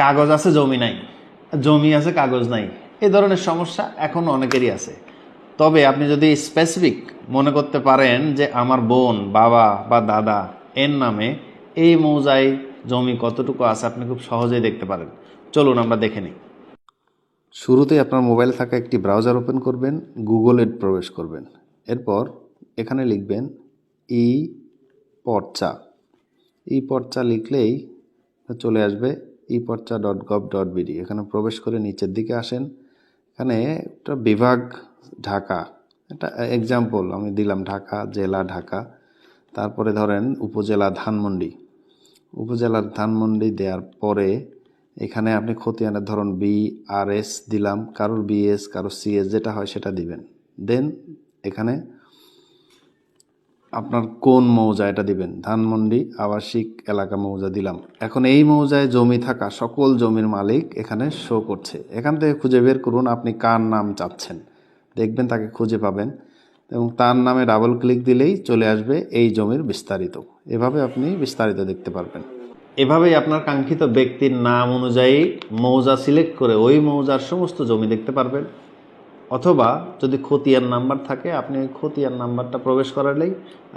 কাগজ আছে জমি নাই, জমি আছে কাগজ নাই, এই ধরনের সমস্যা এখন অনেকেরই আছে। তবে আপনি যদি স্পেসিফিক মনে করতে পারেন যে আমার বোন, বাবা বা দাদা এর নামে এই মৌজায় জমি কতটুকু আছে, আপনি খুব সহজেই দেখতে পারেন। চলুন আমরা দেখে নিই। শুরুতেই আপনার মোবাইলে থাকা একটি ব্রাউজার ওপেন করবেন, গুগলে প্রবেশ করবেন। এরপর এখানে লিখবেন ই পর্চা। ই পর্চা লিখলেই চলে আসবে iporcha.gov.bd। এখানে প্রবেশ করে নিচের দিকে আসেন। এখানে একটা বিভাগ ঢাকা, এটা এক্সাম্পল আমি দিলাম, ঢাকা জেলা ঢাকা। তারপরে ধরেন উপজেলা ধানমন্ডি, উপজেলার ধানমন্ডি দেওয়ার পরে এখানে আপনি খতিয়ানের ধরন BRS দিলাম, কারোর BS, কারোর CS, যেটা হয় সেটা দিবেন। দেন এখানে আপনার কোন মৌজা এটা দিবেন, ধানমন্ডি আবাসিক এলাকা মৌজা দিলাম। এখন এই মৌজায় জমি থাকা সকল জমির মালিক এখানে শো করছে। এখান থেকে খুঁজে বের করুন আপনি কার নাম চাচ্ছেন, দেখবেন তাকে খুঁজে পাবেন এবং তার নামে ডাবল ক্লিক দিলেই চলে আসবে এই জমির বিস্তারিত। এভাবে আপনি বিস্তারিত দেখতে পারবেন। এভাবেই আপনার কাঙ্ক্ষিত ব্যক্তির নাম অনুযায়ী মৌজা সিলেক্ট করে ওই মৌজার সমস্ত জমি দেখতে পারবেন। অথবা যদি খতিয়ান নাম্বার থাকে, আপনি খতিয়ান নাম্বারটা প্রবেশ করালেই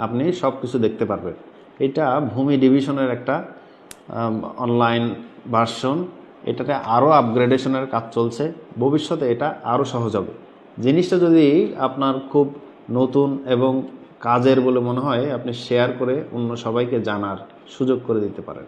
আপনি সব কিছু দেখতে পারবেন। এটা ভূমি ডিভিশনের একটা অনলাইন ভার্সন। এটাতে আরও আপগ্রেডেশনের কাজ চলছে, ভবিষ্যতে এটা আরও সহজ হবে। জিনিসটা যদি আপনার খুব নতুন এবং কাজের বলে মনে হয়, আপনি শেয়ার করে অন্য সবাইকে জানার সুযোগ করে দিতে পারেন।